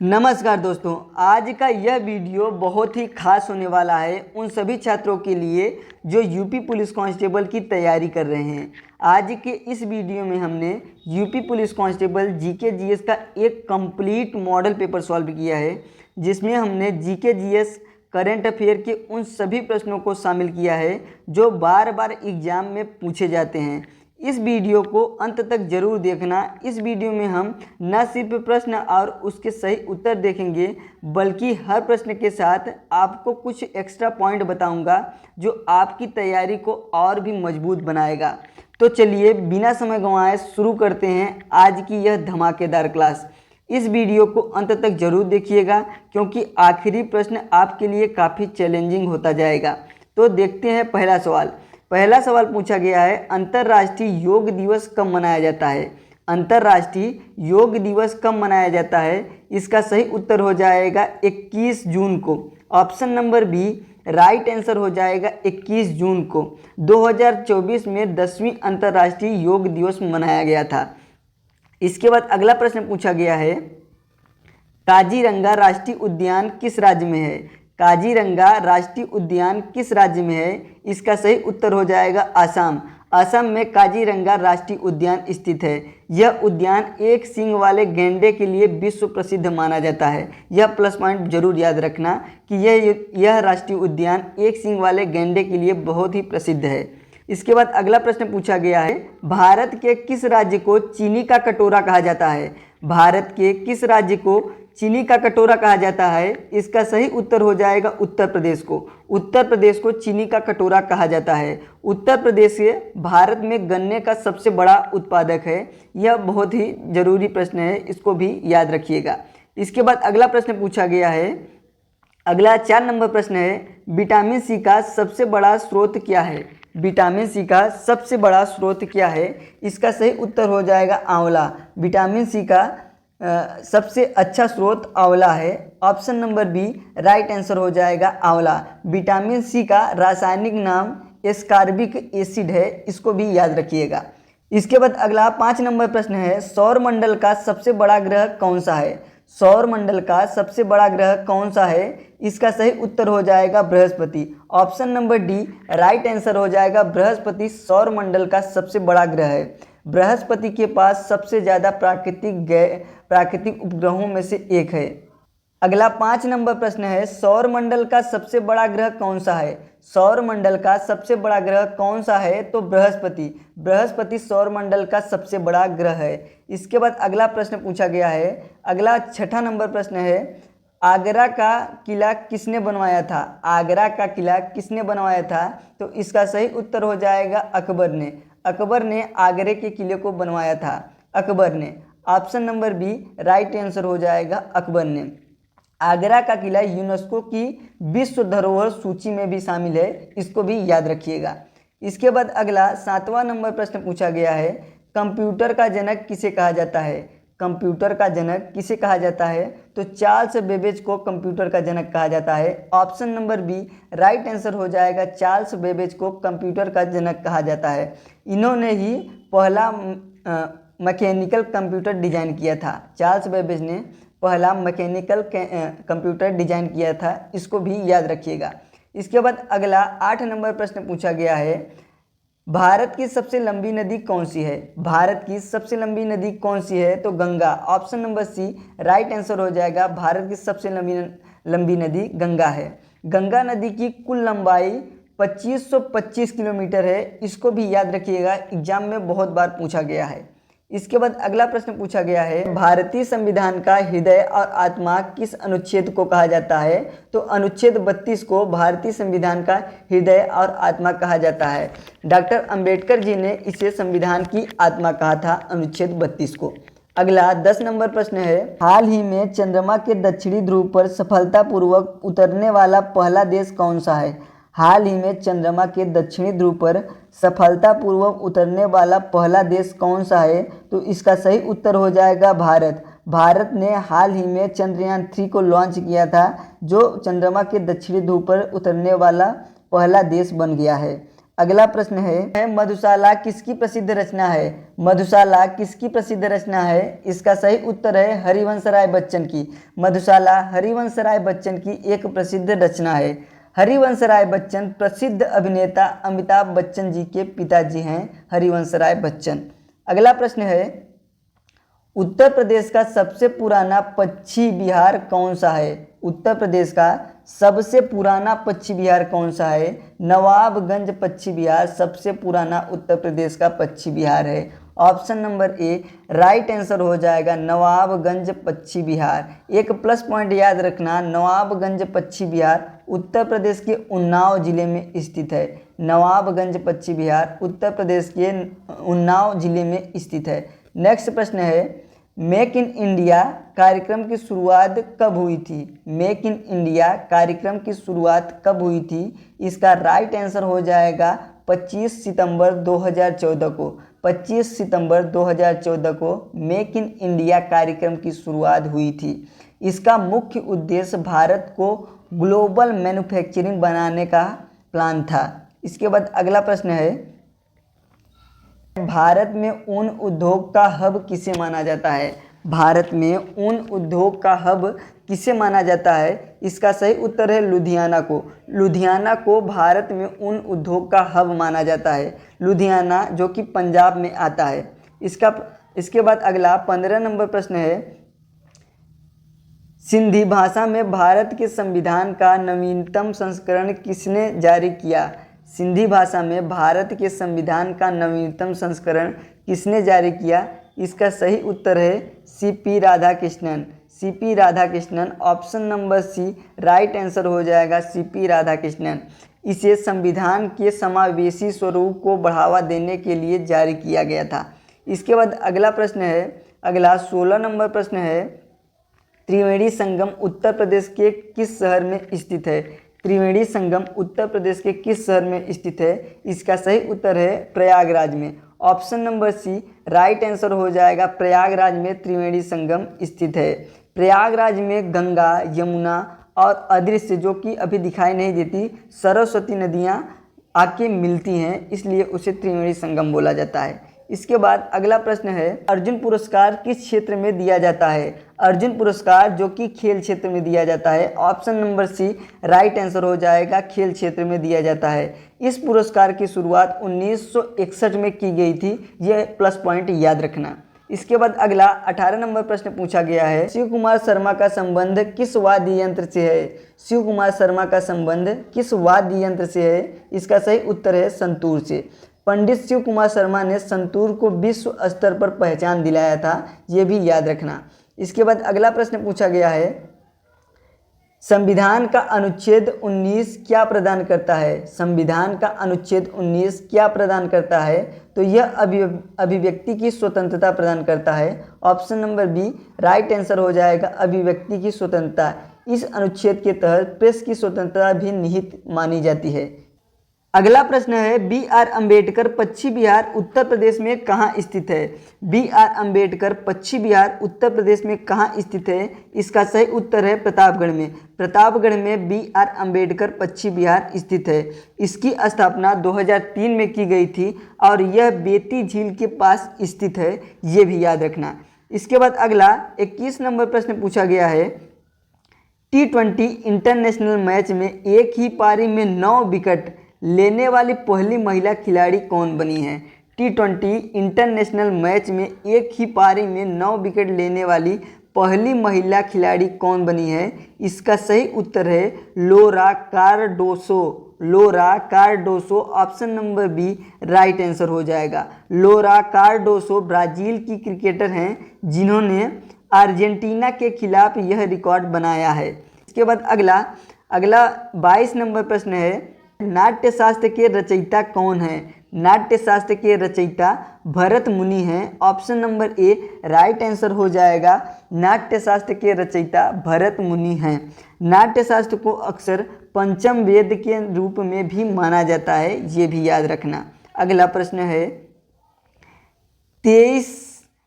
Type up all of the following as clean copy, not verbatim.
नमस्कार दोस्तों, आज का यह वीडियो बहुत ही खास होने वाला है उन सभी छात्रों के लिए जो यूपी पुलिस कांस्टेबल की तैयारी कर रहे हैं। आज के इस वीडियो में हमने UP police constable GK GS का एक कंप्लीट मॉडल पेपर सॉल्व किया है, जिसमें हमने जीके जीएस करंट अफेयर के उन सभी प्रश्नों को शामिल किया है जो बार बार एग्जाम में पूछे जाते हैं। इस वीडियो को अंत तक जरूर देखना। इस वीडियो में हम न सिर्फ प्रश्न और उसके सही उत्तर देखेंगे, बल्कि हर प्रश्न के साथ आपको कुछ एक्स्ट्रा पॉइंट बताऊंगा जो आपकी तैयारी को और भी मजबूत बनाएगा। तो चलिए बिना समय गंवाए शुरू करते हैं आज की यह धमाकेदार क्लास। इस वीडियो को अंत तक जरूर देखिएगा, क्योंकि आखिरी प्रश्न आपके लिए काफ़ी चैलेंजिंग होता जाएगा। तो देखते हैं पहला सवाल पूछा गया है, अंतर्राष्ट्रीय योग दिवस कब मनाया जाता है? अंतर्राष्ट्रीय योग दिवस कब मनाया जाता है? इसका सही उत्तर हो जाएगा 21 जून को। Option number B right answer हो जाएगा 21 जून को। 2024 में 10वीं अंतर्राष्ट्रीय योग दिवस मनाया गया था। इसके बाद अगला प्रश्न पूछा गया है, काजीरंगा राष्ट्रीय उद्यान किस राज्य में है? काजीरंगा राष्ट्रीय उद्यान किस राज्य में है? इसका सही उत्तर हो जाएगा असम। असम में काजीरंगा राष्ट्रीय उद्यान स्थित है। यह उद्यान एक सींग वाले गैंडे के लिए विश्व प्रसिद्ध माना जाता है। यह प्लस पॉइंट जरूर याद रखना कि यह राष्ट्रीय उद्यान एक सींग वाले गैंडे के लिए बहुत ही प्रसिद्ध है। इसके बाद अगला प्रश्न पूछा गया है, भारत के किस राज्य को चीनी का कटोरा कहा जाता है? भारत के किस राज्य को चीनी का कटोरा कहा जाता है? इसका सही उत्तर हो जाएगा उत्तर प्रदेश को। उत्तर प्रदेश को चीनी का कटोरा कहा जाता है। उत्तर प्रदेश भारत में गन्ने का सबसे बड़ा उत्पादक है। यह बहुत ही जरूरी प्रश्न है, इसको भी याद रखिएगा। इसके बाद अगला प्रश्न पूछा गया है, अगला 4 नंबर प्रश्न है, विटामिन सी का सबसे बड़ा स्रोत क्या है? विटामिन सी का सबसे बड़ा स्रोत क्या है? इसका सही उत्तर हो जाएगा आंवला। विटामिन सी का सबसे अच्छा स्रोत आंवला है। Option number B right answer हो जाएगा आंवला। विटामिन सी का रासायनिक नाम एस्कॉर्बिक एसिड है, इसको भी याद रखिएगा। इसके बाद अगला 5 नंबर प्रश्न है, सौर मंडल का सबसे बड़ा ग्रह कौन सा है? सौर मंडल का सबसे बड़ा ग्रह कौन सा है? इसका सही उत्तर हो जाएगा Brihaspati. Option number D right answer हो जाएगा बृहस्पति सौर मंडल का सबसे बड़ा ग्रह है। बृहस्पति के पास सबसे ज़्यादा प्राकृतिक उपग्रहों में से एक है। अगला 5 नंबर प्रश्न है, सौर मंडल का सबसे बड़ा ग्रह कौन सा है? सौर मंडल का सबसे बड़ा ग्रह कौन सा है? तो बृहस्पति सौर मंडल का सबसे बड़ा ग्रह है। इसके बाद अगला प्रश्न पूछा गया है, अगला 6ठा नंबर प्रश्न है, आगरा का किला किसने बनवाया था? आगरा का किला किसने बनवाया था? तो इसका सही उत्तर हो जाएगा अकबर ने। अकबर ने आगरे के किले को बनवाया था, अकबर ने। Option number B right answer हो जाएगा अकबर ने। आगरा का किला यूनेस्को की विश्व धरोहर सूची में भी शामिल है, इसको भी याद रखिएगा। इसके बाद अगला 7वां नंबर प्रश्न पूछा गया है, कंप्यूटर का जनक किसे कहा जाता है? कंप्यूटर का जनक किसे कहा जाता है? तो चार्ल्स बेबेज को कंप्यूटर का जनक कहा जाता है। Option number B right answer हो जाएगा चार्ल्स बेबेज को कंप्यूटर का जनक कहा जाता है। इन्होंने ही पहला मैकेनिकल कंप्यूटर डिजाइन किया था। चार्ल्स बेबेज ने पहला मैकेनिकल कंप्यूटर डिजाइन किया था, इसको भी याद रखिएगा। इसके बाद अगला 8 नंबर प्रश्न पूछा गया है, भारत की सबसे लंबी नदी कौन सी है? भारत की सबसे लंबी नदी कौन सी है? तो Ganga. Option number C right answer हो जाएगा, भारत की सबसे लंबी नदी गंगा है। गंगा नदी की कुल लंबाई 2525 किलोमीटर है, इसको भी याद रखिएगा, एग्जाम में बहुत बार पूछा गया है। इसके बाद अगला प्रश्न पूछा गया है, भारतीय संविधान का हृदय और आत्मा किस अनुच्छेद को कहा जाता है? तो अनुच्छेद 32 को भारतीय संविधान का हृदय और आत्मा कहा जाता है। डॉक्टर अंबेडकर जी ने इसे संविधान की आत्मा कहा था, अनुच्छेद 32 को। अगला 10 नंबर प्रश्न है, हाल ही में चंद्रमा के दक्षिणी ध्रुव पर सफलतापूर्वक उतरने वाला पहला देश कौन सा है? हाल ही में चंद्रमा के दक्षिणी ध्रुव पर सफलतापूर्वक उतरने वाला पहला देश कौन सा है? तो इसका सही उत्तर हो जाएगा भारत। भारत ने हाल ही में चंद्रयान 3 को लॉन्च किया था, जो चंद्रमा के दक्षिणी ध्रुव पर उतरने वाला पहला देश बन गया है। अगला प्रश्न है मधुशाला किसकी प्रसिद्ध रचना है? मधुशाला किसकी प्रसिद्ध रचना है? इसका सही उत्तर है हरिवंश राय बच्चन की। मधुशाला हरिवंश राय बच्चन की एक प्रसिद्ध रचना है। हरिवंश राय बच्चन प्रसिद्ध अभिनेता अमिताभ बच्चन जी के पिताजी हैं हरिवंश राय बच्चन। अगला प्रश्न है उत्तर प्रदेश का सबसे पुराना पक्षी विहार कौन सा है? उत्तर प्रदेश का सबसे पुराना पक्षी विहार कौन सा है? नवाबगंज पक्षी विहार सबसे पुराना उत्तर प्रदेश का पक्षी विहार है। Option number A right answer हो जाएगा नवाबगंज पक्षी विहार। एक प्लस पॉइंट याद रखना, नवाबगंज पक्षी विहार उत्तर प्रदेश के उन्नाव जिले में स्थित है। नवाबगंज पक्षी विहार उत्तर प्रदेश के उन्नाव जिले में स्थित है। नेक्स्ट प्रश्न है मेक इन इंडिया कार्यक्रम की शुरुआत कब हुई थी? मेक इन इंडिया कार्यक्रम की शुरुआत कब हुई थी? इसका राइट आंसर हो जाएगा 25 सितंबर 2014 को। 25 सितंबर 2014 को मेक इन इंडिया कार्यक्रम की शुरुआत हुई थी। इसका मुख्य उद्देश्य भारत को ग्लोबल मैन्युफैक्चरिंग बनाने का प्लान था। इसके बाद अगला प्रश्न है भारत में ऊन उद्योग का हब किसे माना जाता है? भारत में ऊन उद्योग का हब किसे माना जाता है? इसका सही उत्तर है लुधियाना को। लुधियाना को भारत में ऊन उद्योग का हब माना जाता है। लुधियाना जो कि पंजाब में आता है। इसके बाद अगला 15 नंबर प्रश्न है सिंधी भाषा में भारत के संविधान का नवीनतम संस्करण किसने जारी किया? सिंधी भाषा में भारत के संविधान का नवीनतम संस्करण किसने जारी किया? इसका सही उत्तर है CP Radhakrishnan. CP Radhakrishnan. Option number C right answer हो जाएगा सीपी राधाकृष्णन। इसे संविधान के समावेशी स्वरूप को बढ़ावा देने के लिए जारी किया गया था। इसके बाद अगला प्रश्न है अगला 16 नंबर प्रश्न है त्रिवेणी संगम उत्तर प्रदेश के किस शहर में स्थित है? त्रिवेणी संगम उत्तर प्रदेश के किस शहर में स्थित है? इसका सही उत्तर है प्रयागराज में। Option number C right answer हो जाएगा प्रयागराज में त्रिवेणी संगम स्थित है। प्रयागराज में गंगा, यमुना और अदृश्य जो कि अभी दिखाई नहीं देती सरस्वती नदियाँ आके मिलती हैं, इसलिए उसे त्रिवेणी संगम बोला जाता है। इसके बाद अगला प्रश्न है अर्जुन पुरस्कार किस क्षेत्र में दिया जाता है? अर्जुन पुरस्कार जो कि खेल क्षेत्र में दिया जाता है। Option number C right answer हो जाएगा खेल क्षेत्र में दिया जाता है। इस पुरस्कार की शुरुआत 1961 में की गई थी। यह प्लस पॉइंट याद रखना। इसके बाद अगला 18 नंबर प्रश्न पूछा गया है शिव कुमार शर्मा का संबंध किस वाद्य यंत्र से है? शिव कुमार शर्मा का संबंध किस वाद्य यंत्र से है? इसका सही उत्तर है संतूर से। पंडित शिव कुमार शर्मा ने संतूर को विश्व स्तर पर पहचान दिलाया था, ये भी याद रखना। इसके बाद अगला प्रश्न पूछा गया है संविधान का अनुच्छेद 19 क्या प्रदान करता है? संविधान का अनुच्छेद 19 क्या प्रदान करता है? तो यह अभिव्यक्ति की स्वतंत्रता प्रदान करता है। Option number B right answer हो जाएगा अभिव्यक्ति की स्वतंत्रता। इस अनुच्छेद के तहत प्रेस की स्वतंत्रता भी निहित मानी जाती है। अगला प्रश्न है बी आर अम्बेडकर पश्चिम बिहार उत्तर प्रदेश में कहाँ स्थित है? बी आर अम्बेडकर पश्चिम बिहार उत्तर प्रदेश में कहाँ स्थित है? इसका सही उत्तर है प्रतापगढ़ में। प्रतापगढ़ में बी आर अम्बेडकर पश्चिम बिहार स्थित है। इसकी स्थापना 2003 में की गई थी और यह बेती झील के पास स्थित है, ये भी याद रखना। इसके बाद अगला 21 नंबर प्रश्न पूछा गया है T20 इंटरनेशनल मैच में एक ही पारी में 9 विकेट लेने वाली पहली महिला खिलाड़ी कौन बनी है? T20 इंटरनेशनल मैच में एक ही पारी में 9 विकेट लेने वाली पहली महिला खिलाड़ी कौन बनी है? इसका सही उत्तर है Laura Cardoso. Laura Cardoso. Option number B right answer हो जाएगा। लोरा कार्डोसो ब्राज़ील की क्रिकेटर हैं जिन्होंने अर्जेंटीना के खिलाफ यह रिकॉर्ड बनाया है। इसके बाद अगला 22 नंबर प्रश्न है नाट्यशास्त्र के रचयिता कौन है? नाट्यशास्त्र के रचयिता भरत मुनि हैं। Option number A right answer हो जाएगा नाट्यशास्त्र के रचयिता भरत मुनि हैं। नाट्यशास्त्र को अक्सर पंचम वेद के रूप में भी माना जाता है, ये भी याद रखना। अगला प्रश्न है 23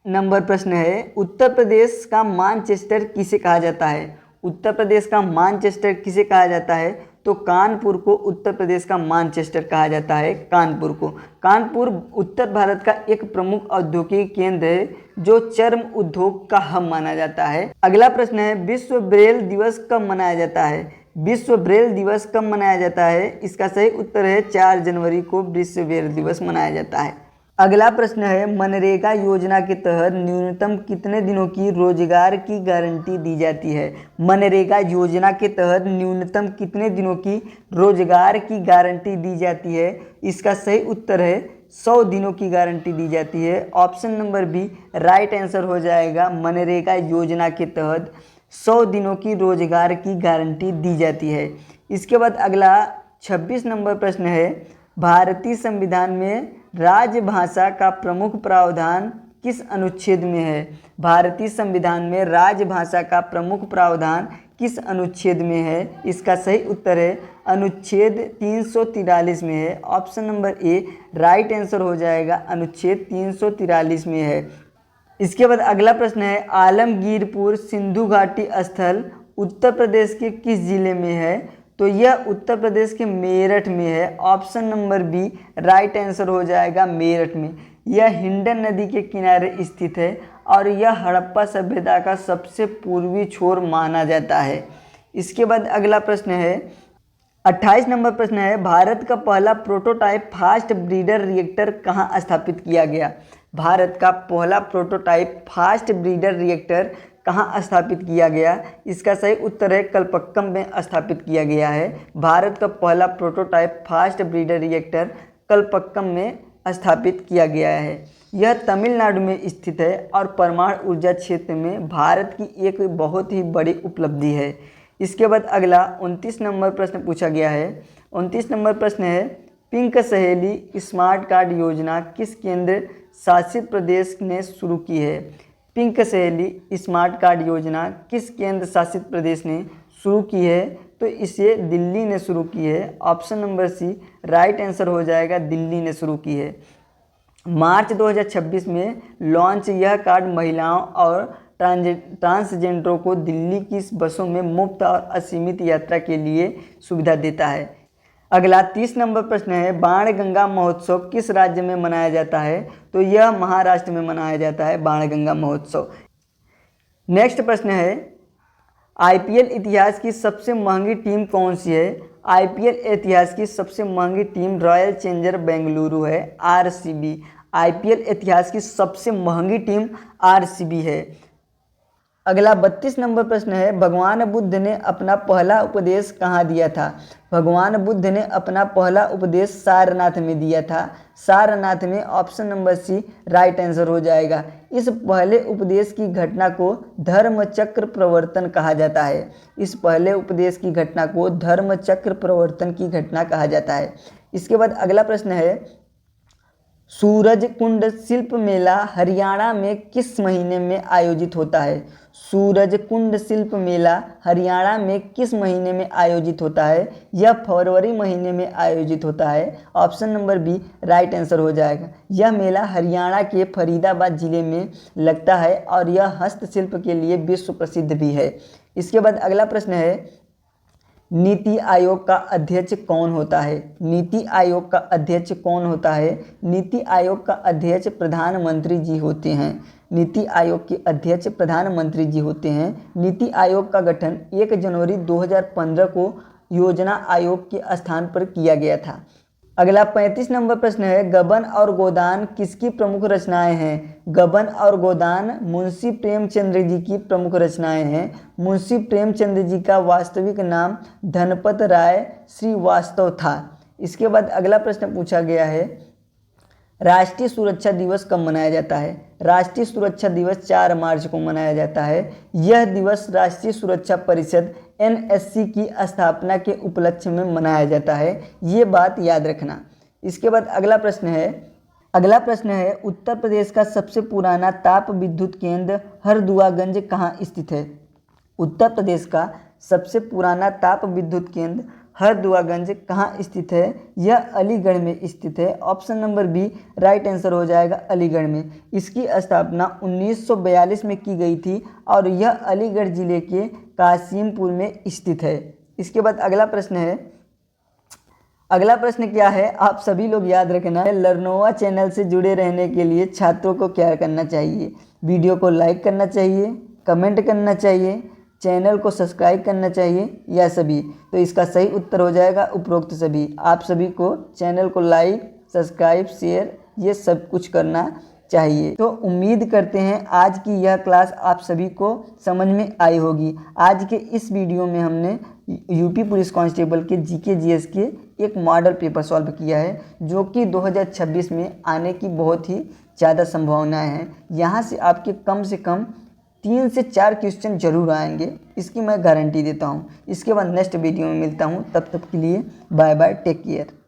नंबर प्रश्न है उत्तर प्रदेश का मानचेस्टर किसे कहा जाता है? उत्तर प्रदेश का मानचेस्टर किसे कहा जाता है? तो कानपुर को उत्तर प्रदेश का मैनचेस्टर कहा जाता है। कानपुर को, कानपुर उत्तर भारत का एक प्रमुख औद्योगिक केंद्र है जो चर्म उद्योग का हब माना जाता है। अगला प्रश्न है, विश्व ब्रेल दिवस कब मनाया जाता है? विश्व ब्रेल दिवस कब मनाया जाता है? इसका सही उत्तर है 4 जनवरी को विश्व ब्रेल दिवस मनाया जाता है। अगला प्रश्न है, मनरेगा योजना के तहत न्यूनतम कितने दिनों की रोजगार की गारंटी दी जाती है? मनरेगा योजना के तहत न्यूनतम कितने दिनों की रोजगार की गारंटी दी जाती है? इसका सही उत्तर है 100 दिनों की गारंटी दी जाती है। Option number B right answer हो जाएगा। मनरेगा योजना के तहत 100 दिनों की रोजगार की गारंटी दी जाती है। इसके बाद अगला 26 नंबर प्रश्न है, भारतीय संविधान में राजभाषा का प्रमुख प्रावधान किस अनुच्छेद में है? भारतीय संविधान में राजभाषा का प्रमुख प्रावधान किस अनुच्छेद में है? इसका सही उत्तर है अनुच्छेद 343 में है। Option number A right answer हो जाएगा, अनुच्छेद 343 में है। इसके बाद अगला प्रश्न है, आलमगीरपुर सिंधु घाटी स्थल उत्तर प्रदेश के किस जिले में है? तो यह उत्तर प्रदेश के मेरठ में है। Option number B right answer हो जाएगा, मेरठ में। यह हिंडन नदी के किनारे स्थित है और यह हड़प्पा सभ्यता का सबसे पूर्वी छोर माना जाता है। इसके बाद अगला प्रश्न है, 28 नंबर प्रश्न है, भारत का पहला प्रोटोटाइप फास्ट ब्रीडर रिएक्टर कहाँ स्थापित किया गया? भारत का पहला प्रोटोटाइप फास्ट ब्रीडर रिएक्टर कहाँ स्थापित किया गया? इसका सही उत्तर है कलपक्कम में स्थापित किया गया है। भारत का पहला prototype fast breeder reactor Kalpakkam में स्थापित किया गया है। यह तमिलनाडु में स्थित है और परमाणु ऊर्जा क्षेत्र में भारत की एक बहुत ही बड़ी उपलब्धि है। इसके बाद अगला 29 नंबर प्रश्न पूछा गया है। 29 नंबर प्रश्न है, पिंक सहेली स्मार्ट कार्ड योजना किस केंद्र शासित प्रदेश ने शुरू की है? पिंक सहेली स्मार्ट कार्ड योजना किस केंद्र शासित प्रदेश ने शुरू की है? तो इसे दिल्ली ने शुरू की है। Option number C right answer हो जाएगा, दिल्ली ने शुरू की है। मार्च 2026 में लॉन्च यह कार्ड महिलाओं और ट्रांसजेंडरों को दिल्ली की बसों में मुफ्त और असीमित यात्रा के लिए सुविधा देता है। अगला 30 नंबर प्रश्न है, बाणगंगा महोत्सव किस राज्य में मनाया जाता है? तो यह महाराष्ट्र में मनाया जाता है बाणगंगा महोत्सव। नेक्स्ट प्रश्न है, आईपीएल इतिहास की सबसे महंगी टीम कौन सी है? आईपीएल इतिहास की सबसे महंगी टीम रॉयल चैलेंजर बेंगलुरु है, आरसीबी। आईपीएल इतिहास की सबसे महंगी टीम आरसीबी है। अगला 32 नंबर प्रश्न है, भगवान बुद्ध ने अपना पहला उपदेश कहाँ दिया था? भगवान बुद्ध ने अपना पहला उपदेश सारनाथ में दिया था। सारनाथ में। Option number C right answer हो जाएगा। इस पहले उपदेश की घटना को धर्मचक्र प्रवर्तन कहा जाता है। इस पहले उपदेश की घटना को धर्मचक्र प्रवर्तन की घटना कहा जाता है। इसके बाद अगला प्रश्न है, सूरज कुंड शिल्प मेला हरियाणा में किस महीने में आयोजित होता है? सूरज कुंड शिल्प मेला हरियाणा में किस महीने में आयोजित होता है? यह फरवरी महीने में आयोजित होता है। Option number B right answer हो जाएगा। यह मेला हरियाणा के फरीदाबाद जिले में लगता है और यह हस्तशिल्प के लिए विश्व प्रसिद्ध भी है। इसके बाद अगला प्रश्न है, नीति आयोग का अध्यक्ष कौन होता है? नीति आयोग का अध्यक्ष कौन होता है? नीति आयोग का अध्यक्ष प्रधानमंत्री जी होते हैं। नीति आयोग के अध्यक्ष प्रधानमंत्री जी होते हैं। नीति आयोग का गठन 1 जनवरी 2015 को योजना आयोग के स्थान पर किया गया था। अगला 35 नंबर प्रश्न है, गबन और गोदान किसकी प्रमुख रचनाएं हैं? गबन और गोदान मुंशी प्रेमचंद्र जी की प्रमुख रचनाएं हैं। मुंशी प्रेमचंद्र जी का वास्तविक नाम धनपत राय श्रीवास्तव था। इसके बाद अगला प्रश्न पूछा गया है, राष्ट्रीय सुरक्षा दिवस कब मनाया जाता है? राष्ट्रीय सुरक्षा दिवस 4 मार्च को मनाया जाता है। यह दिवस राष्ट्रीय सुरक्षा परिषद एनएससी की स्थापना के उपलक्ष्य में मनाया जाता है। ये बात याद रखना। इसके बाद अगला प्रश्न है, उत्तर प्रदेश का सबसे पुराना ताप विद्युत केंद्र हरदुआगंज कहाँ स्थित है? उत्तर प्रदेश का सबसे पुराना ताप विद्युत केंद्र हरदुआगंज कहाँ स्थित है? यह अलीगढ़ में स्थित है। Option number B right answer हो जाएगा, अलीगढ़ में। इसकी स्थापना 1942 में की गई थी और यह अलीगढ़ जिले के कासिमपुर में स्थित है। इसके बाद अगला प्रश्न है, अगला प्रश्न क्या है, आप सभी लोग याद रखना है, लर्नोवा चैनल से जुड़े रहने के लिए छात्रों को क्या करना चाहिए? वीडियो को लाइक करना चाहिए, कमेंट करना चाहिए, चैनल को सब्सक्राइब करना चाहिए या सभी? तो इसका सही उत्तर हो जाएगा उपरोक्त सभी। आप सभी को चैनल को लाइक, सब्सक्राइब, शेयर ये सब कुछ करना चाहिए। तो उम्मीद करते हैं आज की यह क्लास आप सभी को समझ में आई होगी। आज के इस वीडियो में हमने यूपी पुलिस कांस्टेबल के जीके जीएस के एक मॉडल पेपर सॉल्व किया है, जो कि 2026 में आने की बहुत ही ज़्यादा संभावनाएं हैं। यहाँ से आपके कम से कम 3 से 4 क्वेश्चन जरूर आएंगे, इसकी मैं गारंटी देता हूँ। इसके बाद नेक्स्ट वीडियो में मिलता हूँ, तब तक के लिए बाय बाय, टेक केयर।